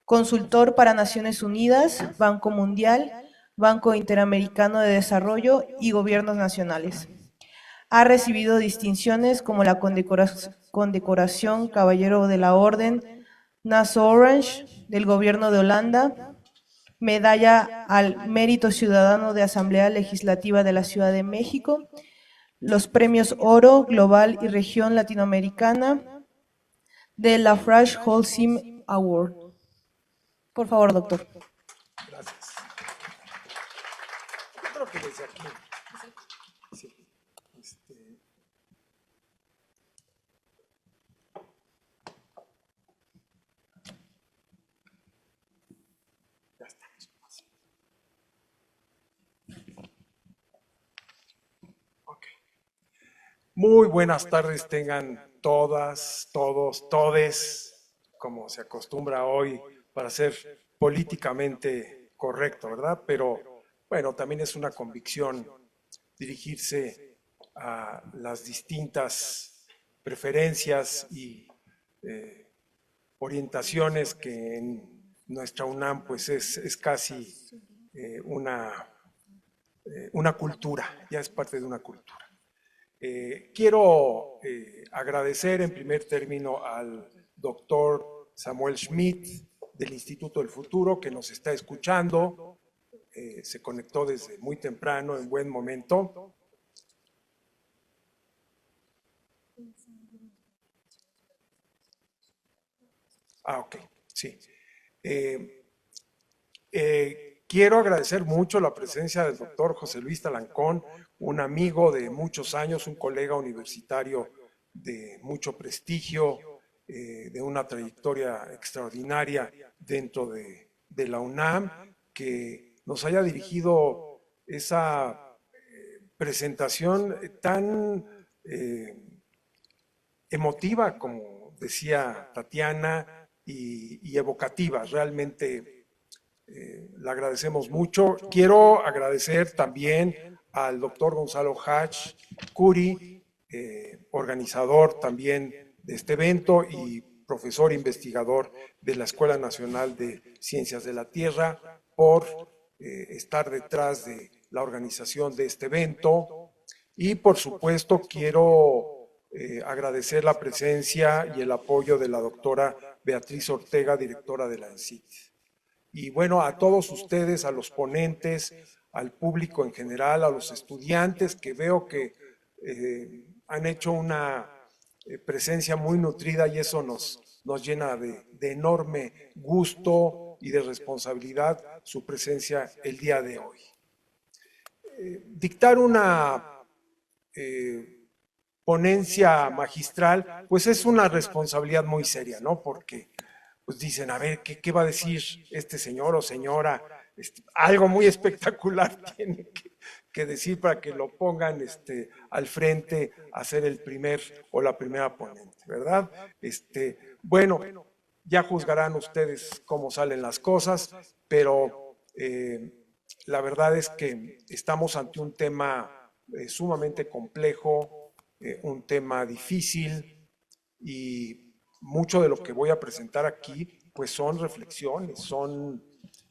Consultor para Naciones Unidas, Banco Mundial, Banco Interamericano de Desarrollo y Gobiernos Nacionales. Ha recibido distinciones como la condecoración Caballero de la Orden Nassau Orange del Gobierno de Holanda, Medalla al Mérito Ciudadano de Asamblea Legislativa de la Ciudad de México, los premios Oro, Global y Región Latinoamericana de la Fresh Holcim Award. Por favor, doctor. Gracias. Yo creo que desde aquí. Sí. Ya estamos. Ok. Muy buenas tardes tengan todas, todos, todes, como se acostumbra hoy para ser políticamente correcto, ¿verdad? Pero bueno, también es una convicción dirigirse a las distintas preferencias y orientaciones que en nuestra UNAM pues es casi una cultura, ya es parte de una cultura. Quiero agradecer en primer término al doctor Samuel Schmidt del Instituto del Futuro que nos está escuchando, se conectó desde muy temprano, en buen momento. Ok, sí. Quiero agradecer mucho la presencia del doctor José Luis Talancón, un amigo de muchos años, un colega universitario de mucho prestigio, de una trayectoria extraordinaria dentro de la UNAM, que nos haya dirigido esa presentación tan emotiva, como decía Tatiana, y evocativa. Realmente le agradecemos mucho. Quiero agradecer también al doctor Gonzalo Hach Curi, organizador también de este evento y profesor investigador de la Escuela Nacional de Ciencias de la Tierra, por estar detrás de la organización de este evento. Y por supuesto quiero agradecer la presencia y el apoyo de la doctora Beatriz Ortega, directora de la ENCIT. Y bueno, a todos ustedes, a los ponentes, al público en general, a los estudiantes que veo que han hecho una presencia muy nutrida y eso nos llena de enorme gusto y de responsabilidad su presencia el día de hoy. Dictar una ponencia magistral, pues es una responsabilidad muy seria, ¿no? Porque pues dicen, a ver, ¿qué va a decir este señor o señora? Algo muy espectacular tiene que decir para que lo pongan al frente a ser el primer o la primera ponente, ¿verdad? Bueno, ya juzgarán ustedes cómo salen las cosas, pero la verdad es que estamos ante un tema sumamente complejo, un tema difícil, y mucho de lo que voy a presentar aquí pues son reflexiones, son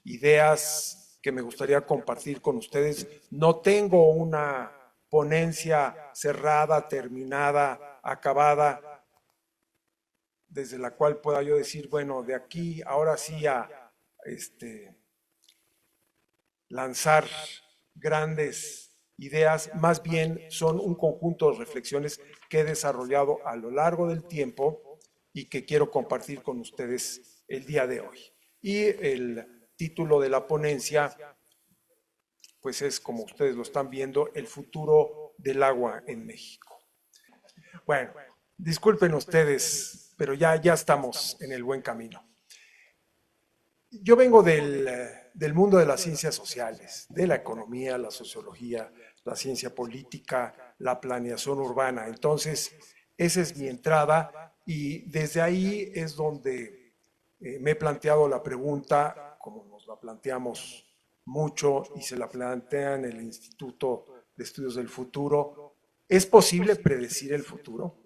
ideas que me gustaría compartir con ustedes. No tengo una ponencia cerrada, terminada, acabada, desde la cual pueda yo decir, bueno, de aquí ahora sí a lanzar grandes ideas, más bien son un conjunto de reflexiones que he desarrollado a lo largo del tiempo y que quiero compartir con ustedes el día de hoy. Y el título de la ponencia, pues es, como ustedes lo están viendo, el futuro del agua en México. Bueno, disculpen ustedes, pero ya estamos en el buen camino. Yo vengo del mundo de las ciencias sociales, de la economía, la sociología, la ciencia política, la planeación urbana. Entonces, esa es mi entrada y desde ahí es donde me he planteado la pregunta, como nos la planteamos mucho y se la plantea en el Instituto de Estudios del Futuro, ¿es posible predecir el futuro?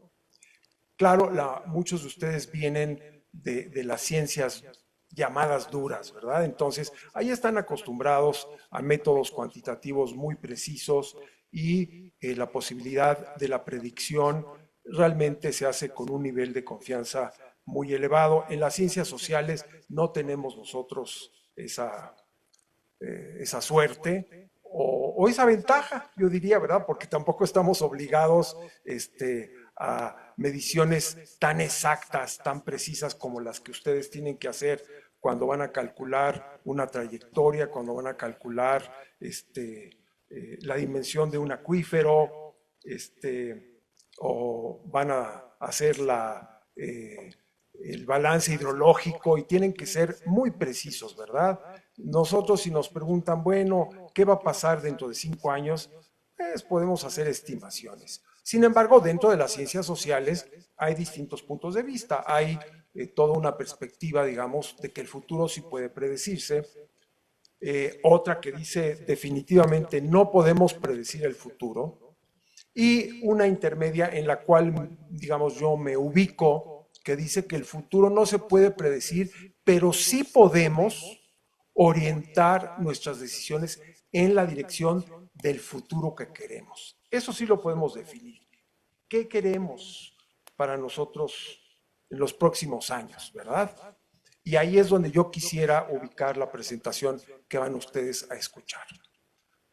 Claro, muchos de ustedes vienen de las ciencias llamadas duras, ¿verdad? Entonces, ahí están acostumbrados a métodos cuantitativos muy precisos y la posibilidad de la predicción realmente se hace con un nivel de confianza muy elevado. En las ciencias sociales no tenemos nosotros esa suerte o esa ventaja, yo diría, ¿verdad? Porque tampoco estamos obligados a mediciones tan exactas, tan precisas como las que ustedes tienen que hacer cuando van a calcular una trayectoria, cuando van a calcular la dimensión de un acuífero, o van a hacer el balance hidrológico y tienen que ser muy precisos, ¿verdad? Nosotros si nos preguntan, bueno, ¿qué va a pasar dentro de 5 años? Pues podemos hacer estimaciones. Sin embargo, dentro de las ciencias sociales hay distintos puntos de vista. Hay toda una perspectiva, digamos, de que el futuro sí puede predecirse. Otra que dice definitivamente no podemos predecir el futuro. Y una intermedia en la cual, digamos, yo me ubico, que dice que el futuro no se puede predecir, pero sí podemos orientar nuestras decisiones en la dirección del futuro que queremos. Eso sí lo podemos definir. ¿Qué queremos para nosotros en los próximos años, verdad? Y ahí es donde yo quisiera ubicar la presentación que van ustedes a escuchar.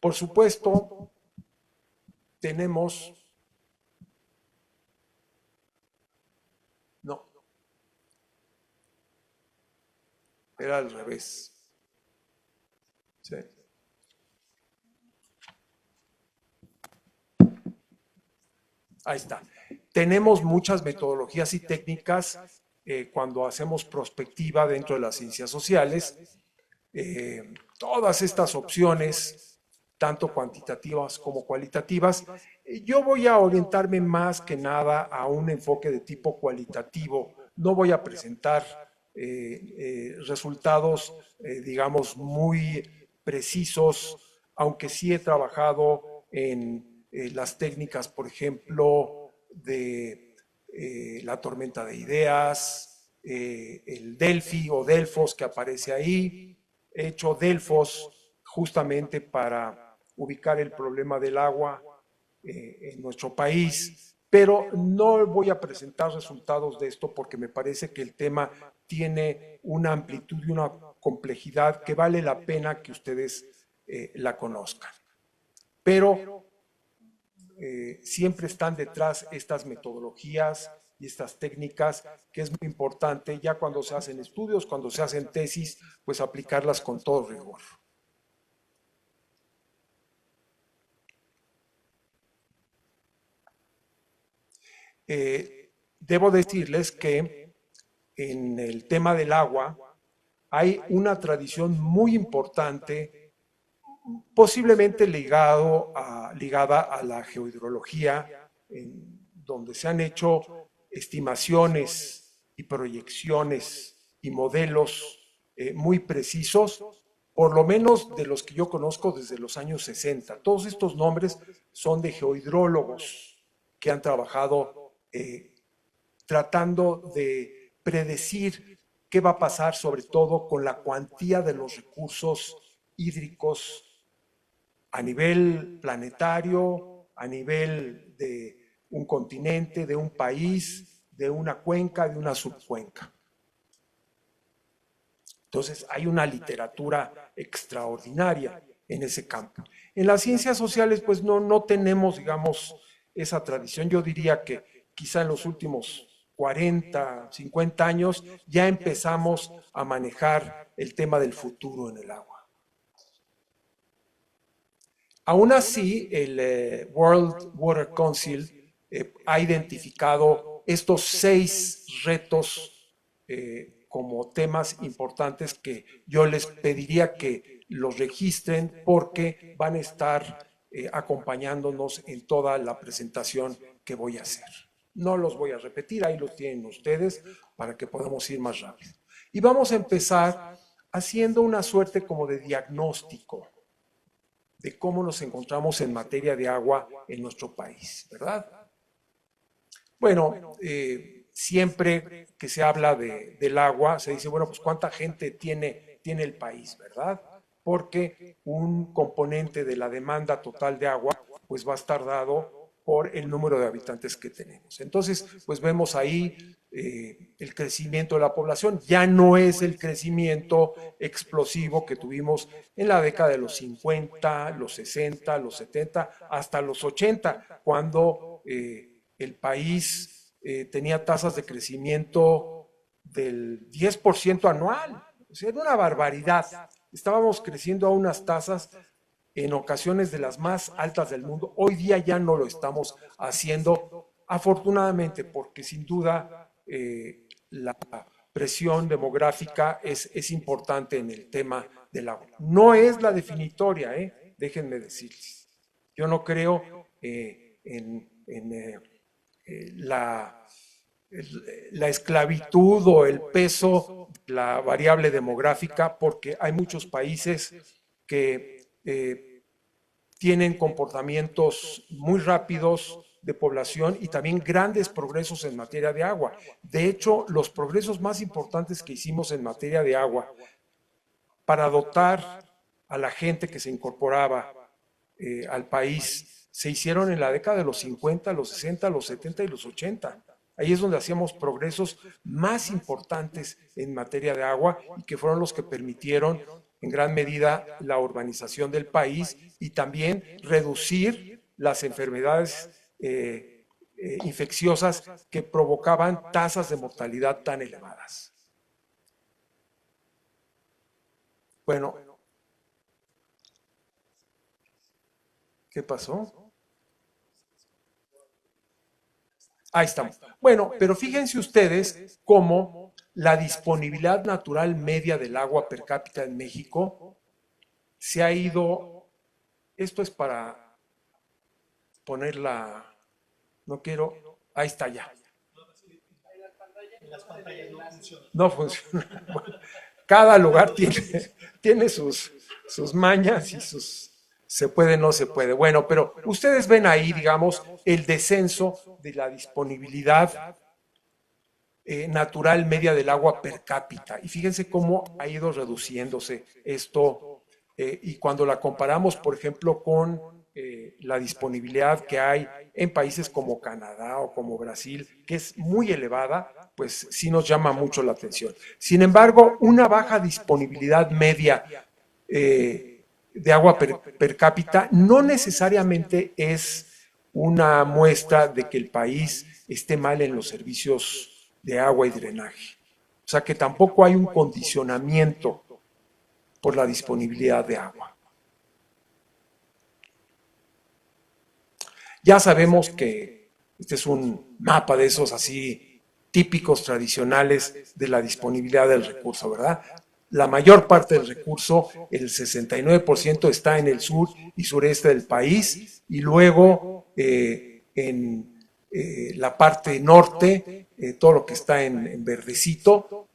Por supuesto, tenemos... No, era al revés. Sí. Ahí está. Tenemos muchas metodologías y técnicas cuando hacemos prospectiva dentro de las ciencias sociales. Todas estas opciones, tanto cuantitativas como cualitativas, yo voy a orientarme más que nada a un enfoque de tipo cualitativo. No voy a presentar resultados, digamos, muy precisos, aunque sí he trabajado en las técnicas, por ejemplo, de la tormenta de ideas, el Delphi o Delfos que aparece ahí. He hecho Delfos justamente para ubicar el problema del agua en nuestro país, pero no voy a presentar resultados de esto porque me parece que el tema tiene una amplitud y una complejidad que vale la pena que ustedes la conozcan. Pero siempre están detrás estas metodologías y estas técnicas, que es muy importante ya cuando se hacen estudios, cuando se hacen tesis, pues aplicarlas con todo rigor. Debo decirles que en el tema del agua hay una tradición muy importante, posiblemente ligada a la geohidrología, en donde se han hecho estimaciones y proyecciones y modelos muy precisos, por lo menos de los que yo conozco desde los años 60. Todos estos nombres son de geohidrólogos que han trabajado tratando de predecir qué va a pasar, sobre todo con la cuantía de los recursos hídricos a nivel planetario, a nivel de un continente, de un país, de una cuenca, de una subcuenca. Entonces, hay una literatura extraordinaria en ese campo. En las ciencias sociales, pues no tenemos, digamos, esa tradición. Yo diría que quizá en los últimos 40, 50 años ya empezamos a manejar el tema del futuro en el agua. Aún así, el World Water Council ha identificado estos 6 retos como temas importantes que yo les pediría que los registren porque van a estar acompañándonos en toda la presentación que voy a hacer. No los voy a repetir, ahí los tienen ustedes para que podamos ir más rápido. Y vamos a empezar haciendo una suerte como de diagnóstico de cómo nos encontramos en materia de agua en nuestro país, ¿verdad? Bueno, siempre que se habla del agua, se dice, bueno, pues ¿cuánta gente tiene el país, verdad? Porque un componente de la demanda total de agua, pues va a estar dado por el número de habitantes que tenemos. Entonces, pues vemos ahí el crecimiento de la población. Ya no es el crecimiento explosivo que tuvimos en la década de los 50, los 60, los 70, hasta los 80, cuando el país tenía tasas de crecimiento del 10% anual. O sea, era una barbaridad. Estábamos creciendo a unas tasas en ocasiones de las más altas del mundo. Hoy día ya no lo estamos haciendo, afortunadamente, porque sin duda la presión demográfica es importante en el tema del agua. No es la definitoria, déjenme decirles. Yo no creo en la esclavitud o el peso de la variable demográfica, porque hay muchos países que tienen comportamientos muy rápidos de población y también grandes progresos en materia de agua. De hecho, los progresos más importantes que hicimos en materia de agua para dotar a la gente que se incorporaba al país se hicieron en la década de los 50, los 60, los 70 y los 80. Ahí es donde hacíamos progresos más importantes en materia de agua y que fueron los que permitieron en gran medida la urbanización del país y también reducir las enfermedades infecciosas que provocaban tasas de mortalidad tan elevadas. Bueno, ¿qué pasó? Ahí estamos. Bueno, pero fíjense ustedes cómo la disponibilidad natural media del agua per cápita en México se ha ido, esto es para ponerla, no quiero, ahí está ya. No funciona. Bueno, cada lugar tiene sus mañas y sus se puede, no se puede. Bueno, pero ustedes ven ahí, digamos, el descenso de la disponibilidad natural media del agua per cápita. Y fíjense cómo ha ido reduciéndose esto. Y cuando la comparamos, por ejemplo, con la disponibilidad que hay en países como Canadá o como Brasil, que es muy elevada, pues sí nos llama mucho la atención. Sin embargo, una baja disponibilidad media de agua per cápita no necesariamente es una muestra de que el país esté mal en los servicios de agua y drenaje. O sea que tampoco hay un condicionamiento por la disponibilidad de agua. Ya sabemos que este es un mapa de esos así típicos, tradicionales de la disponibilidad del recurso, ¿verdad? La mayor parte del recurso, el 69%, está en el sur y sureste del país, y luego en la parte norte, todo lo que está en verdecito,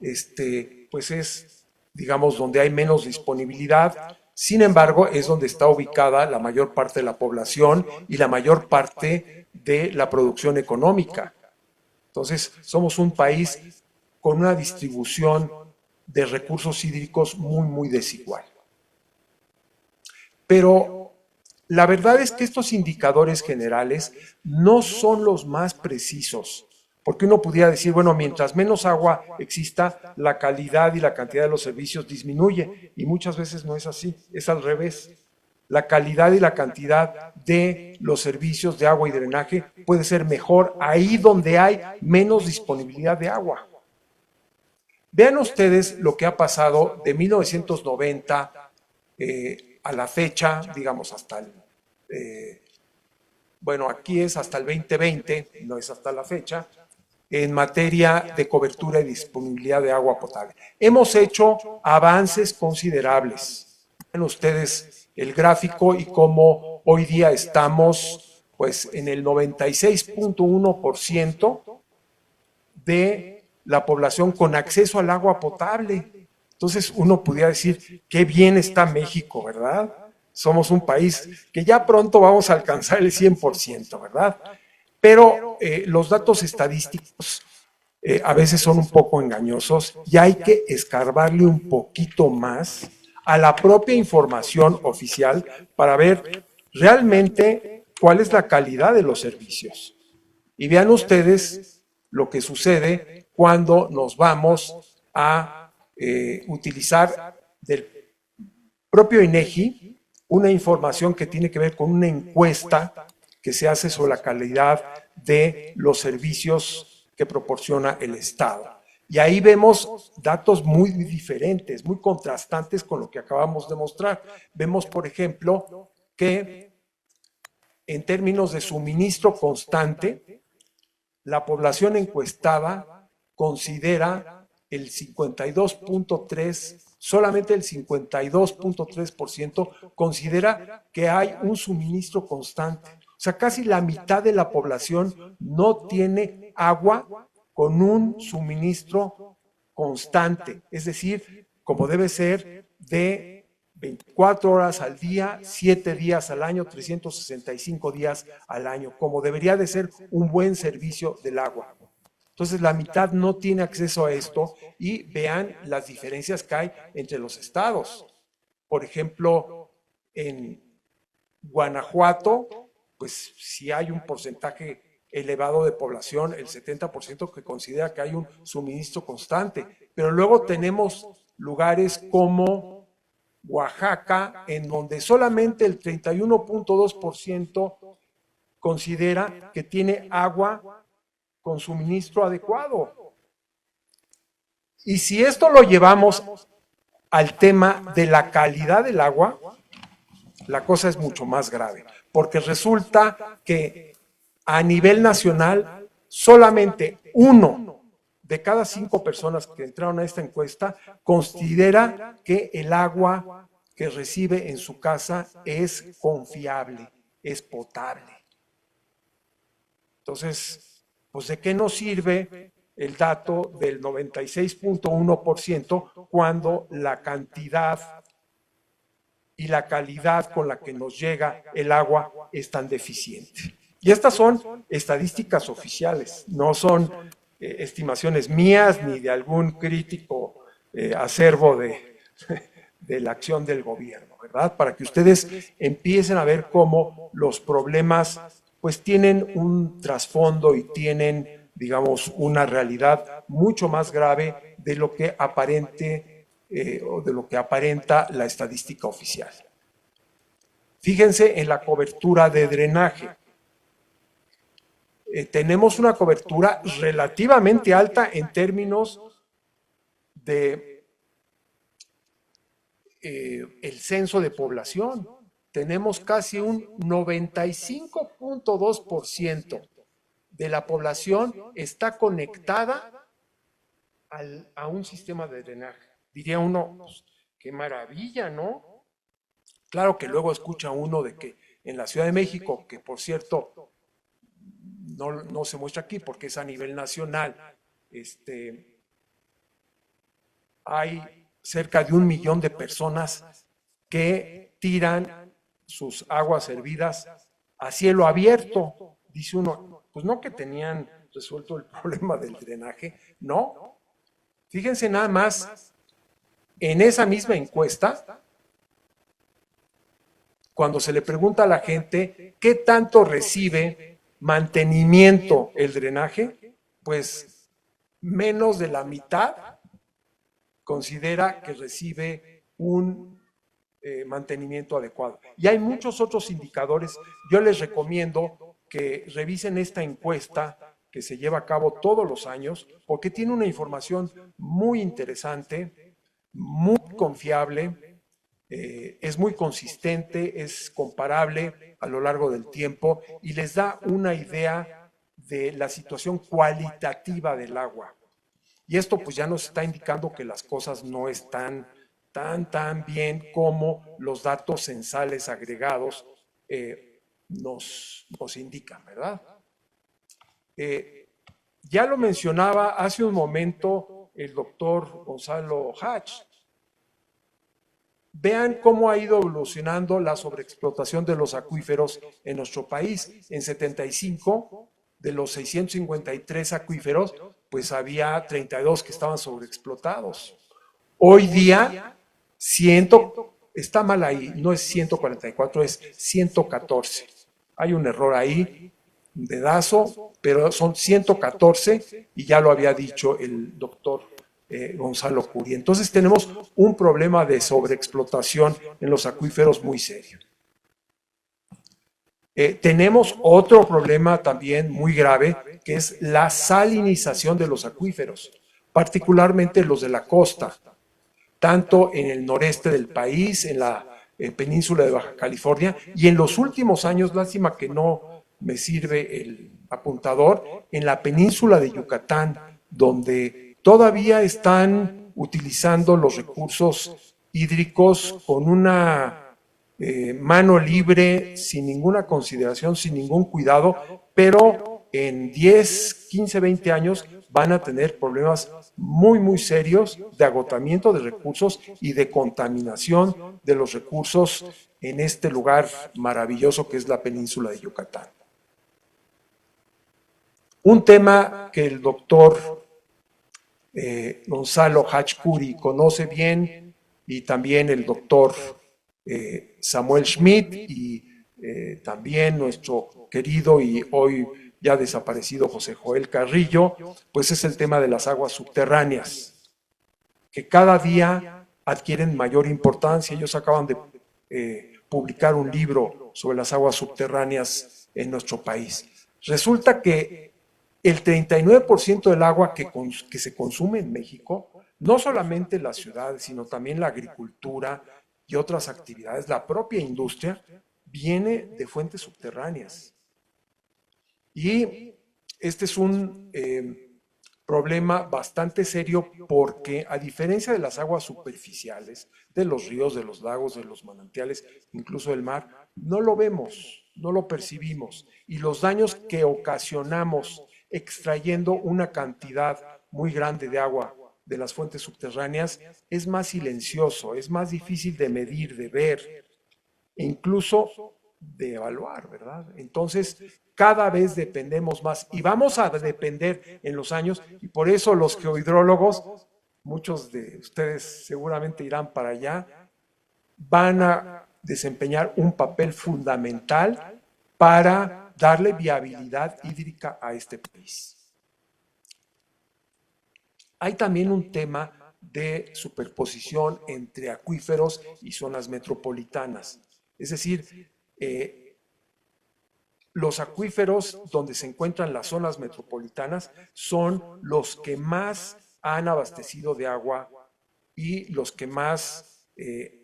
pues es, digamos, donde hay menos disponibilidad. Sin embargo, es donde está ubicada la mayor parte de la población y la mayor parte de la producción económica. Entonces, somos un país con una distribución de recursos hídricos muy, muy desigual. Pero la verdad es que estos indicadores generales no son los más precisos, porque uno pudiera decir, bueno, mientras menos agua exista, la calidad y la cantidad de los servicios disminuye, y muchas veces no es así, es al revés. La calidad y la cantidad de los servicios de agua y drenaje puede ser mejor ahí donde hay menos disponibilidad de agua. Vean ustedes lo que ha pasado de 1990 a la fecha, digamos hasta el, bueno, aquí es hasta el 2020, no es hasta la fecha, en materia de cobertura y disponibilidad de agua potable. Hemos hecho avances considerables. Vean ustedes el gráfico y cómo hoy día estamos pues en el 96.1% de la población con acceso al agua potable. Entonces uno pudiera decir, qué bien está México, ¿verdad? Somos un país que ya pronto vamos a alcanzar el 100%, ¿verdad? Pero los datos estadísticos a veces son un poco engañosos y hay que escarbarle un poquito más a la propia información oficial para ver realmente cuál es la calidad de los servicios. Y vean ustedes lo que sucede cuando nos vamos a utilizar del propio INEGI una información que tiene que ver con una encuesta que se hace sobre la calidad de los servicios que proporciona el Estado. Y ahí vemos datos muy diferentes, muy contrastantes con lo que acabamos de mostrar. Vemos, por ejemplo, que en términos de suministro constante, la población encuestada considera el 52.3%, solamente el 52.3% considera que hay un suministro constante. O sea, casi la mitad de la población no tiene agua con un suministro constante, es decir, como debe ser de 24 horas al día, 7 días al año, 365 días al año, como debería de ser un buen servicio del agua. Entonces, la mitad no tiene acceso a esto y vean las diferencias que hay entre los estados. Por ejemplo, en Guanajuato, pues sí hay un porcentaje elevado de población, el 70% que considera que hay un suministro constante, pero luego tenemos lugares como Oaxaca, en donde solamente el 31.2% considera que tiene agua con suministro adecuado. Y si esto lo llevamos al tema de la calidad del agua, la cosa es mucho más grave, porque resulta que a nivel nacional solamente 1 de cada 5 personas que entraron a esta encuesta considera que el agua que recibe en su casa es confiable, es potable. Entonces, pues ¿de qué nos sirve el dato del 96.1% cuando la cantidad y la calidad con la que nos llega el agua es tan deficiente? Y estas son estadísticas oficiales, no son estimaciones mías ni de algún crítico acervo de la acción del gobierno, ¿verdad? Para que ustedes empiecen a ver cómo los problemas pues tienen un trasfondo y tienen, digamos, una realidad mucho más grave de lo que o de lo que aparenta la estadística oficial. Fíjense en la cobertura de drenaje. Tenemos una cobertura relativamente alta en términos de el censo de población. Tenemos casi un 95.2% de la población está conectada a un sistema de drenaje. Diría uno, pues, qué maravilla, ¿no? Claro que luego escucha uno de que en la Ciudad de México, que por cierto no se muestra aquí porque es a nivel nacional, hay cerca de 1 millón de personas que tiran sus aguas hervidas a cielo abierto. Dice uno, pues no que tenían resuelto el problema del drenaje, no. Fíjense nada más, en esa misma encuesta, cuando se le pregunta a la gente qué tanto recibe mantenimiento el drenaje, pues menos de la mitad considera que recibe un mantenimiento adecuado. Y hay muchos otros indicadores. Yo les recomiendo que revisen esta encuesta que se lleva a cabo todos los años, porque tiene una información muy interesante, muy confiable, es muy consistente, es comparable a lo largo del tiempo y les da una idea de la situación cualitativa del agua. Y esto pues ya nos está indicando que las cosas no están tan bien como los datos censales agregados nos indican, ¿verdad? Ya lo mencionaba hace un momento el doctor Gonzalo Hatch. Vean cómo ha ido evolucionando la sobreexplotación de los acuíferos en nuestro país. En 75, de los 653 acuíferos, pues había 32 que estaban sobreexplotados. Hoy día, está mal ahí, no es 144, es 114. Hay un error ahí, un dedazo, pero son 114 y ya lo había dicho el doctor Gonzalo Curi. Entonces tenemos un problema de sobreexplotación en los acuíferos muy serio. Tenemos otro problema también muy grave, que es la salinización de los acuíferos, particularmente los de la costa, tanto en el noreste del país, en la península de Baja California, y en los últimos años, lástima que no me sirve el apuntador, en la península de Yucatán, donde todavía están utilizando los recursos hídricos con una mano libre, sin ninguna consideración, sin ningún cuidado, pero en 10, 15, 20 años van a tener problemas muy, muy serios de agotamiento de recursos y de contaminación de los recursos en este lugar maravilloso que es la península de Yucatán. Un tema que el doctor Gonzalo Hachcuri conoce bien y también el doctor Samuel Schmidt y también nuestro querido y hoy ya desaparecido José Joel Carrillo, pues es el tema de las aguas subterráneas, que cada día adquieren mayor importancia. Ellos acaban de publicar un libro sobre las aguas subterráneas en nuestro país. Resulta que el 39% del agua que se consume en México, no solamente en las ciudades, sino también la agricultura y otras actividades, la propia industria, viene de fuentes subterráneas. Y este es un problema bastante serio porque, a diferencia de las aguas superficiales, de los ríos, de los lagos, de los manantiales, incluso del mar, no lo vemos, no lo percibimos. Y los daños que ocasionamos extrayendo una cantidad muy grande de agua de las fuentes subterráneas es más silencioso, es más difícil de medir, de ver e incluso de evaluar, ¿verdad? Entonces, cada vez dependemos más y vamos a depender en los años, y por eso los geohidrólogos, muchos de ustedes seguramente irán para allá, van a desempeñar un papel fundamental para darle viabilidad hídrica a este país. Hay también un tema de superposición entre acuíferos y zonas metropolitanas. Es decir, los acuíferos donde se encuentran las zonas metropolitanas son los que más han abastecido de agua y los que más se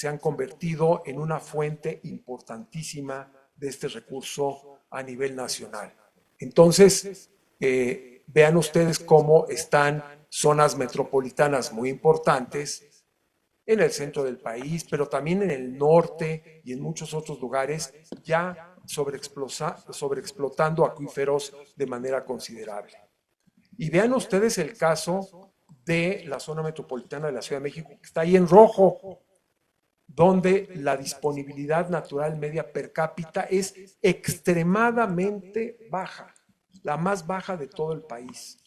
han convertido en una fuente importantísima de este recurso a nivel nacional. Entonces, vean ustedes cómo están zonas metropolitanas muy importantes en el centro del país, pero también en el norte y en muchos otros lugares, ya sobreexplotando acuíferos de manera considerable. Y vean ustedes el caso de la zona metropolitana de la Ciudad de México, que está ahí en rojo, donde la disponibilidad natural media per cápita es extremadamente baja, la más baja de todo el país,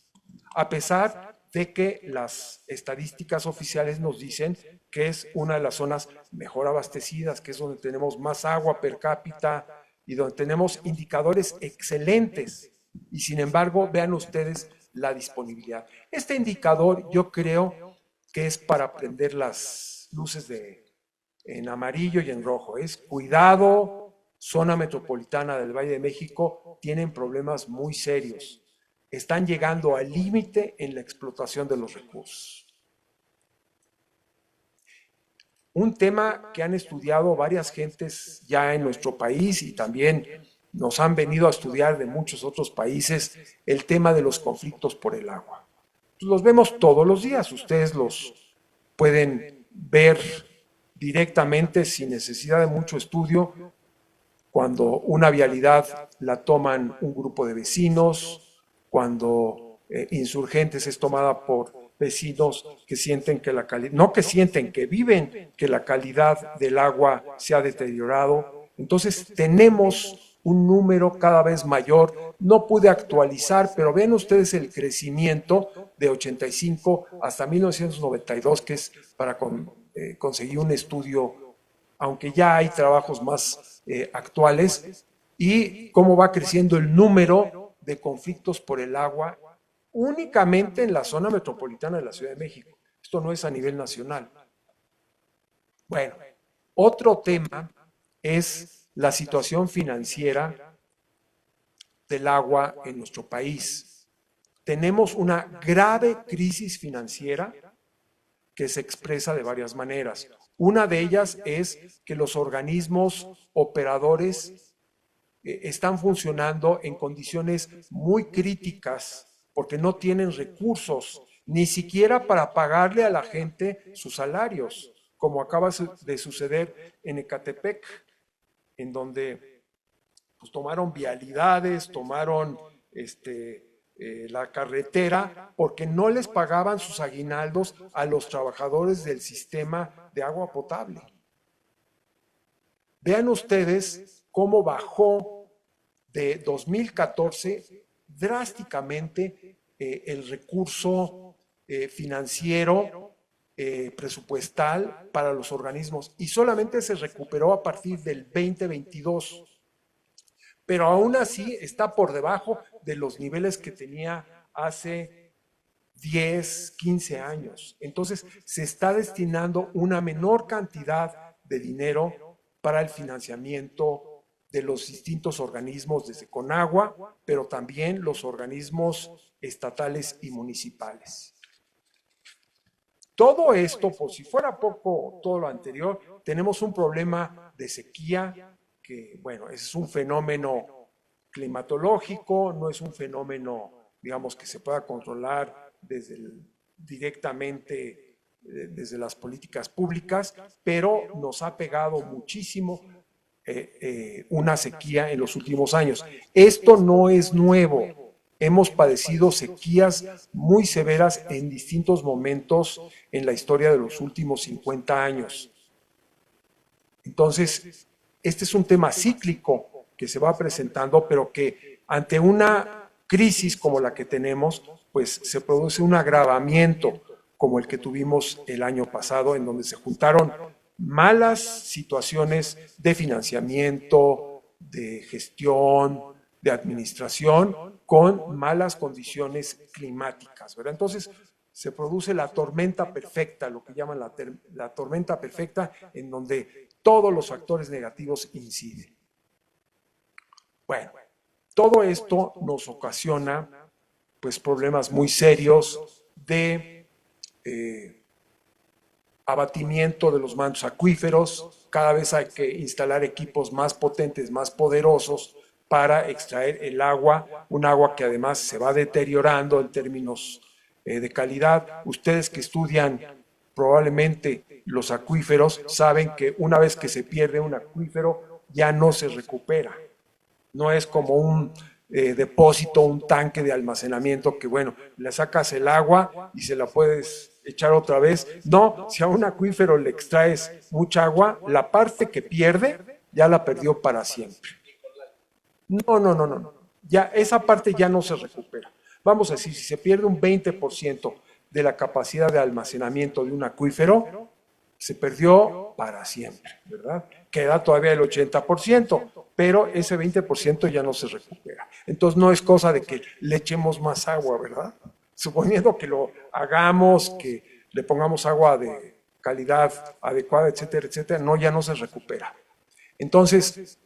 a pesar de que las estadísticas oficiales nos dicen que es una de las zonas mejor abastecidas, que es donde tenemos más agua per cápita y donde tenemos indicadores excelentes. Y sin embargo, vean ustedes la disponibilidad. Este indicador yo creo que es para prender las luces en amarillo y en rojo. Es cuidado, zona metropolitana del Valle de México, tienen problemas muy serios. Están llegando al límite en la explotación de los recursos. Un tema que han estudiado varias gentes ya en nuestro país y también nos han venido a estudiar de muchos otros países, el tema de los conflictos por el agua. Los vemos todos los días, ustedes los pueden ver directamente sin necesidad de mucho estudio, cuando una vialidad la toman un grupo de vecinos, cuando Insurgentes es tomada por vecinos que sienten que la calidad, no que sienten, que viven que la calidad del agua se ha deteriorado. Entonces tenemos un número cada vez mayor. No pude actualizar, pero ven ustedes el crecimiento de 85 hasta 1992, que es para conseguir un estudio, aunque ya hay trabajos más actuales, y cómo va creciendo el número de conflictos por el agua únicamente en la zona metropolitana de la Ciudad de México. Esto no es a nivel nacional. Bueno, otro tema es la situación financiera del agua en nuestro país. Tenemos una grave crisis financiera que se expresa de varias maneras. Una de ellas es que los organismos operadores están funcionando en condiciones muy críticas porque no tienen recursos, ni siquiera para pagarle a la gente sus salarios, como acaba de suceder en Ecatepec, en donde pues, tomaron vialidades, tomaron la carretera, porque no les pagaban sus aguinaldos a los trabajadores del sistema de agua potable. Vean ustedes cómo bajó de 2014 drásticamente el recurso financiero, presupuestal para los organismos, y solamente se recuperó a partir del 2022. Pero aún así está por debajo de los niveles que tenía hace 10, 15 años. Entonces, se está destinando una menor cantidad de dinero para el financiamiento de los distintos organismos, desde Conagua, pero también los organismos estatales y municipales. Todo esto, por si fuera poco todo lo anterior, tenemos un problema de sequía, que, bueno, es un fenómeno climatológico, no es un fenómeno, digamos, que se pueda controlar directamente desde las políticas públicas, pero nos ha pegado muchísimo una sequía en los últimos años. Esto no es nuevo. Hemos padecido sequías muy severas en distintos momentos en la historia de los últimos 50 años. Entonces, este es un tema cíclico que se va presentando, pero que ante una crisis como la que tenemos, pues se produce un agravamiento como el que tuvimos el año pasado, en donde se juntaron malas situaciones de financiamiento, de gestión, de administración, con malas condiciones climáticas, ¿verdad? Entonces, se produce la tormenta perfecta, lo que llaman la tormenta perfecta, en donde todos los factores negativos inciden. Bueno, todo esto nos ocasiona pues problemas muy serios de abatimiento de los mantos acuíferos. Cada vez hay que instalar equipos más potentes, más poderosos para extraer el agua, un agua que además se va deteriorando en términos de calidad. Ustedes que estudian probablemente los acuíferos saben que una vez que se pierde un acuífero ya no se recupera. No es como un depósito, un tanque de almacenamiento que, bueno, le sacas el agua y se la puedes echar otra vez. No, si a un acuífero le extraes mucha agua, la parte que pierde ya la perdió para siempre. No. Ya, esa parte ya no se recupera. Vamos a decir, si se pierde un 20% de la capacidad de almacenamiento de un acuífero, se perdió para siempre, ¿verdad? Queda todavía el 80%, pero ese 20% ya no se recupera. Entonces no es cosa de que le echemos más agua, ¿verdad? Suponiendo que lo hagamos, que le pongamos agua de calidad adecuada, etcétera, etcétera, no, ya no se recupera. Entonces,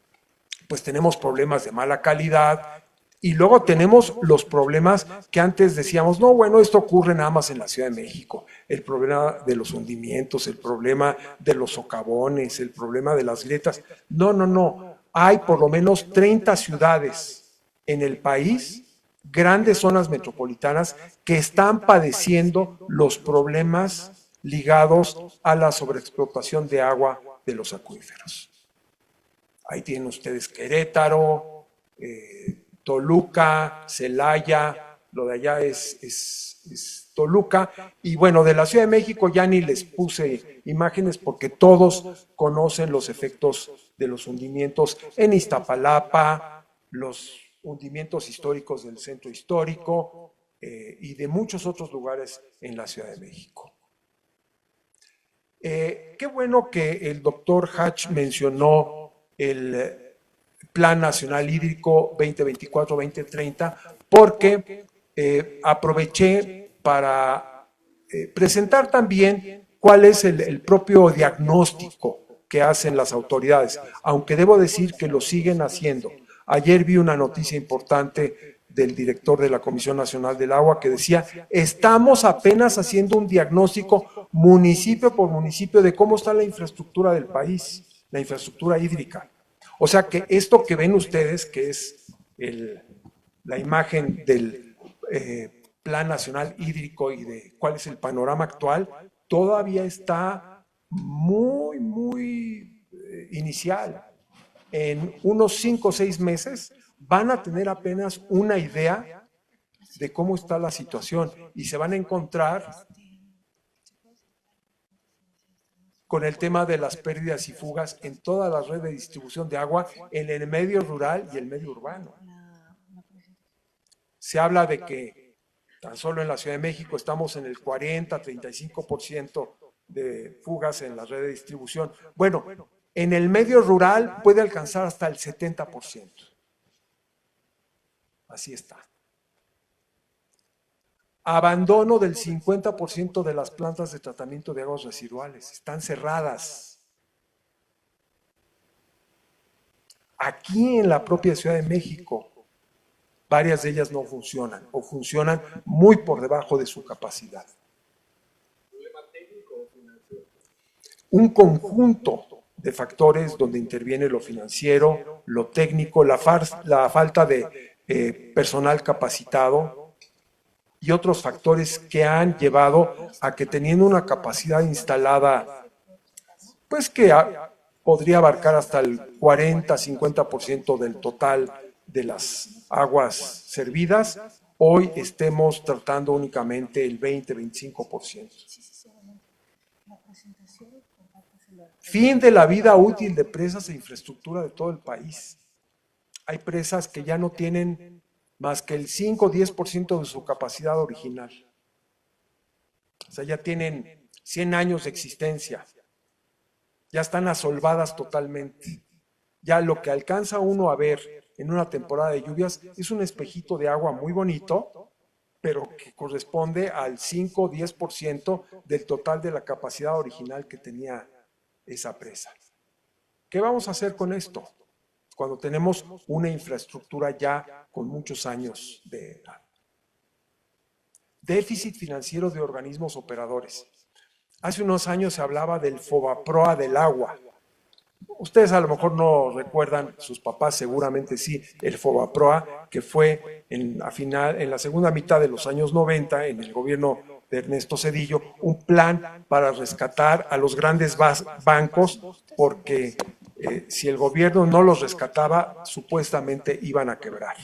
pues tenemos problemas de mala calidad. Y luego tenemos los problemas que antes decíamos, no, bueno, esto ocurre nada más en la Ciudad de México. El problema de los hundimientos, el problema de los socavones, el problema de las grietas. No. Hay por lo menos 30 ciudades en el país, grandes zonas metropolitanas, que están padeciendo los problemas ligados a la sobreexplotación de agua de los acuíferos. Ahí tienen ustedes Querétaro, Toluca, Celaya, lo de allá es Toluca, y bueno, de la Ciudad de México ya ni les puse imágenes porque todos conocen los efectos de los hundimientos en Iztapalapa, los hundimientos históricos del centro histórico y de muchos otros lugares en la Ciudad de México. Qué bueno que el doctor Hatch mencionó el Plan Nacional Hídrico 2024-2030, porque aproveché para presentar también cuál es el propio diagnóstico que hacen las autoridades, aunque debo decir que lo siguen haciendo. Ayer vi una noticia importante del director de la Comisión Nacional del Agua que decía, estamos apenas haciendo un diagnóstico municipio por municipio de cómo está la infraestructura del país, la infraestructura hídrica. O sea que esto que ven ustedes, que es la imagen del Plan Nacional Hídrico y de cuál es el panorama actual, todavía está muy inicial. En unos 5 o 6 meses van a tener apenas una idea de cómo está la situación y se van a encontrar con el tema de las pérdidas y fugas en toda la red de distribución de agua en el medio rural y el medio urbano. Se habla de que tan solo en la Ciudad de México estamos en el 40-35% de fugas en la red de distribución. Bueno, en el medio rural puede alcanzar hasta el 70%. Así está. Abandono del 50% de las plantas de tratamiento de aguas residuales. Están cerradas. Aquí en la propia Ciudad de México, varias de ellas no funcionan o funcionan muy por debajo de su capacidad. Un conjunto de factores donde interviene lo financiero, lo técnico, la falta de personal capacitado y otros factores que han llevado a que teniendo una capacidad instalada, pues que podría abarcar hasta el 40-50% del total de las aguas servidas, hoy estemos tratando únicamente el 20-25%. Fin de la vida útil de presas e infraestructura de todo el país. Hay presas que ya no tienen más que el 5-10% de su capacidad original. O sea, ya tienen 100 años de existencia. Ya están asolvadas totalmente. Ya lo que alcanza uno a ver en una temporada de lluvias es un espejito de agua muy bonito, pero que corresponde al 5-10% del total de la capacidad original que tenía esa presa. ¿Qué vamos a hacer con esto? Cuando tenemos una infraestructura ya con muchos años de edad. Déficit financiero de organismos operadores. Hace unos años se hablaba del FOBAPROA del agua. Ustedes a lo mejor no recuerdan, sus papás seguramente sí, el FOBAPROA, que fue en la segunda mitad de los años 90, en el gobierno de Ernesto Zedillo, un plan para rescatar a los grandes bancos, porque si el gobierno no los rescataba, supuestamente iban a quebrar.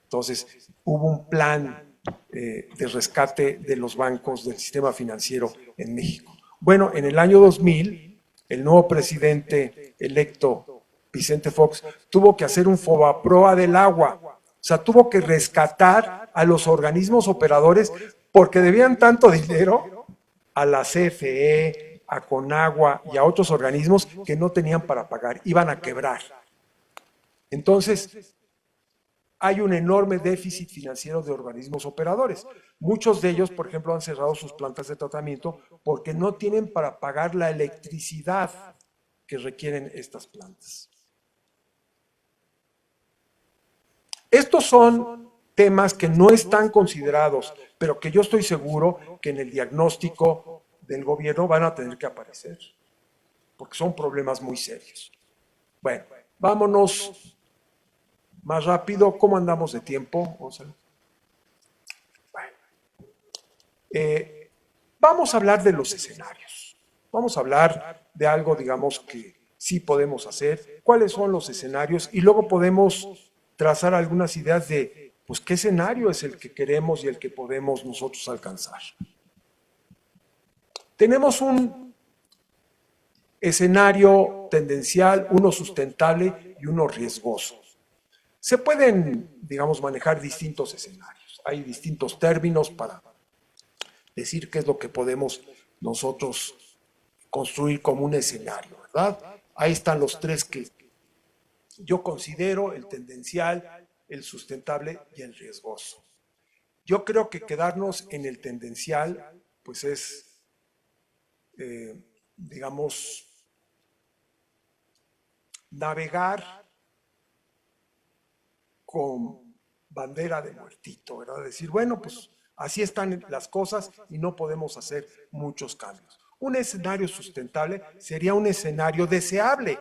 Entonces, hubo un plan de rescate de los bancos del sistema financiero en México. Bueno, en el año 2000, el nuevo presidente electo, Vicente Fox, tuvo que hacer un FOBAPROA del agua. O sea, tuvo que rescatar a los organismos operadores porque debían tanto dinero a la CFE, a Conagua y a otros organismos que no tenían para pagar, iban a quebrar. Entonces, hay un enorme déficit financiero de organismos operadores. Muchos de ellos, por ejemplo, han cerrado sus plantas de tratamiento porque no tienen para pagar la electricidad que requieren estas plantas. Estos son temas que no están considerados, pero que yo estoy seguro que en el diagnóstico del gobierno van a tener que aparecer, porque son problemas muy serios. Bueno, vámonos más rápido. ¿Cómo andamos de tiempo, Gonzalo? Bueno, vamos a hablar de los escenarios. Vamos a hablar de algo, digamos, que sí podemos hacer. ¿Cuáles son los escenarios? Y luego podemos trazar algunas ideas de, pues, qué escenario es el que queremos y el que podemos nosotros alcanzar. Tenemos un escenario tendencial, uno sustentable y uno riesgoso. Se pueden, digamos, manejar distintos escenarios. Hay distintos términos para decir qué es lo que podemos nosotros construir como un escenario, ¿verdad? Ahí están los tres que yo considero: el tendencial, el sustentable y el riesgoso. Yo creo que quedarnos en el tendencial, pues es, digamos, navegar con bandera de muertito, ¿verdad? Decir, bueno, pues así están las cosas y no podemos hacer muchos cambios. Un escenario sustentable sería un escenario deseable,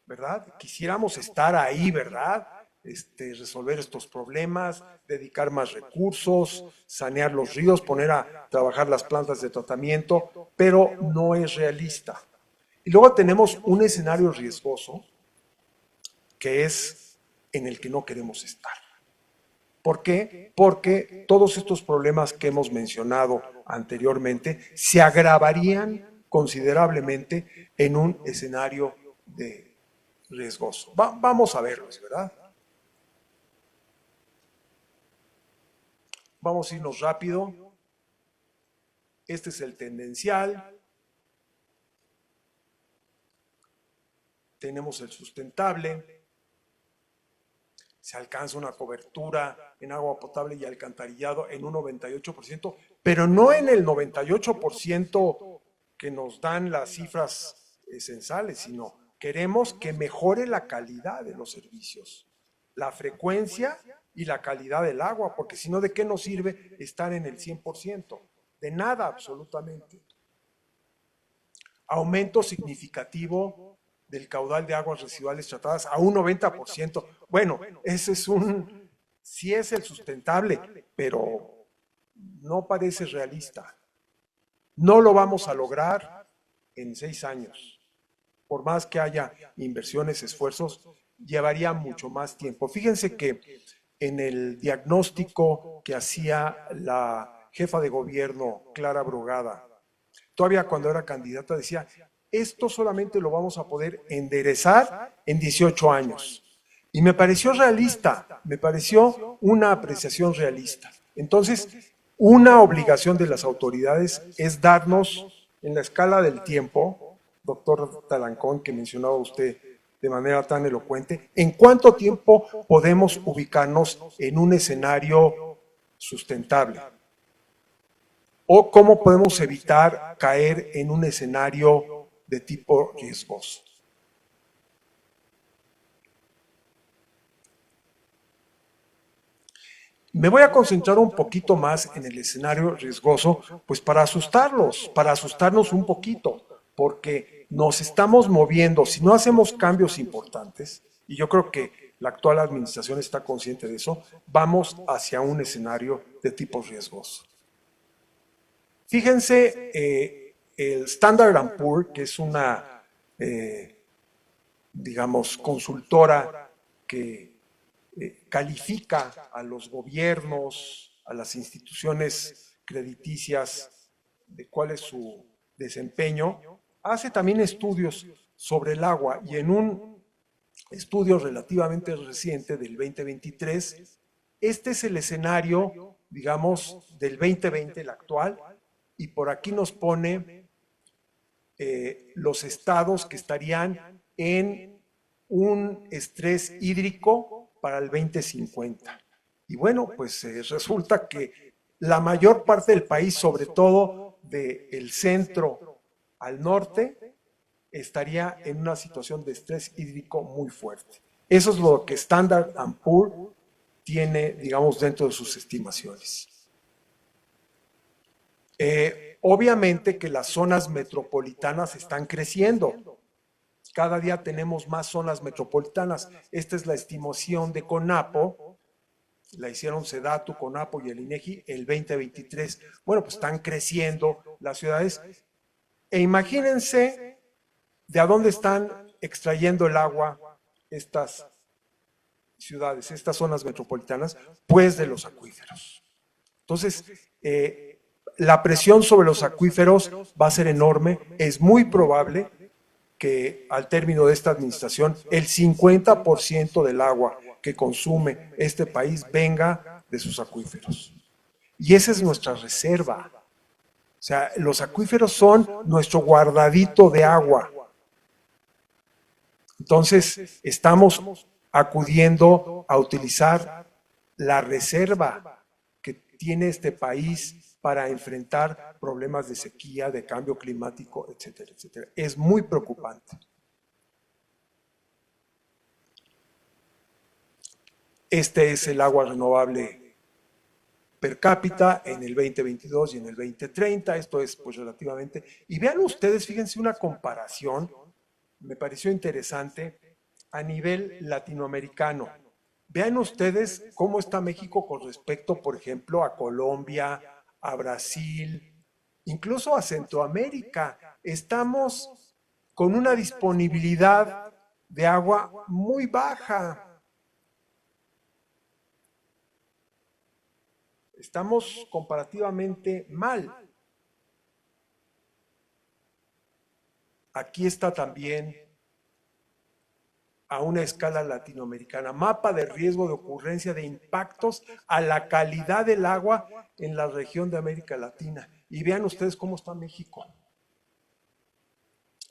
¿verdad? Quisiéramos estar ahí, ¿verdad? Resolver estos problemas, dedicar más recursos, sanear los ríos, poner a trabajar las plantas de tratamiento, pero no es realista. Y luego tenemos un escenario riesgoso, que es en el que no queremos estar. ¿Por qué? Porque todos estos problemas que hemos mencionado anteriormente se agravarían considerablemente en un escenario de riesgoso. Vamos a verlos, ¿verdad? Vamos a irnos rápido. Este es el tendencial. Tenemos el sustentable. Se alcanza una cobertura en agua potable y alcantarillado en un 98%, pero no en el 98% que nos dan las cifras censales, sino queremos que mejore la calidad de los servicios, la frecuencia y la calidad del agua, porque si no, ¿de qué nos sirve estar en el 100%? De nada, absolutamente. Aumento significativo del caudal de aguas residuales tratadas a un 90%. Bueno, ese es sí es el sustentable, pero no parece realista. No lo vamos a lograr en 6 años. Por más que haya inversiones, esfuerzos, llevaría mucho más tiempo. Fíjense que en el diagnóstico que hacía la jefa de gobierno, Clara Brugada, todavía cuando era candidata, decía, esto solamente lo vamos a poder enderezar en 18 años. Y me pareció realista, me pareció una apreciación realista. Entonces, una obligación de las autoridades es darnos, en la escala del tiempo, doctor Talancón, que mencionaba usted de manera tan elocuente, ¿en cuánto tiempo podemos ubicarnos en un escenario sustentable? ¿O cómo podemos evitar caer en un escenario de tipo riesgoso? Me voy a concentrar un poquito más en el escenario riesgoso, pues para asustarnos un poquito, porque nos estamos moviendo, si no hacemos cambios importantes, y yo creo que la actual administración está consciente de eso, vamos hacia un escenario de tipo riesgoso. Fíjense, el Standard & Poor's, que es una, digamos, consultora que califica a los gobiernos, a las instituciones crediticias de cuál es su desempeño, hace también estudios sobre el agua, y en un estudio relativamente reciente del 2023, este es el escenario, digamos, del 2020, el actual, y por aquí nos pone los estados que estarían en un estrés hídrico para el 2050. Y bueno, pues resulta que la mayor parte del país, sobre todo del centro al norte, estaría en una situación de estrés hídrico muy fuerte. Eso es lo que Standard & Poor's tiene, digamos, dentro de sus estimaciones. Obviamente que las zonas metropolitanas están creciendo. Cada día tenemos más zonas metropolitanas. Esta es la estimación de CONAPO, la hicieron SEDATU, CONAPO y el INEGI el 2023. Bueno, pues están creciendo las ciudades. E imagínense de a dónde están extrayendo el agua estas ciudades, estas zonas metropolitanas, pues de los acuíferos. Entonces, la presión sobre los acuíferos va a ser enorme. Es muy probable que al término de esta administración el 50% del agua que consume este país venga de sus acuíferos. Y esa es nuestra reserva. O sea, los acuíferos son nuestro guardadito de agua. Entonces, estamos acudiendo a utilizar la reserva que tiene este país para enfrentar problemas de sequía, de cambio climático, etcétera, etcétera. Es muy preocupante. Este es el agua renovable per cápita en el 2022 y en el 2030, esto es pues relativamente, y vean ustedes, fíjense una comparación, me pareció interesante, a nivel latinoamericano. Vean ustedes cómo está México con respecto, por ejemplo, a Colombia, a Brasil, incluso a Centroamérica. Estamos con una disponibilidad de agua muy baja. Estamos comparativamente mal. Aquí está también a una escala latinoamericana, mapa de riesgo de ocurrencia de impactos a la calidad del agua en la región de América Latina. Y vean ustedes cómo está México.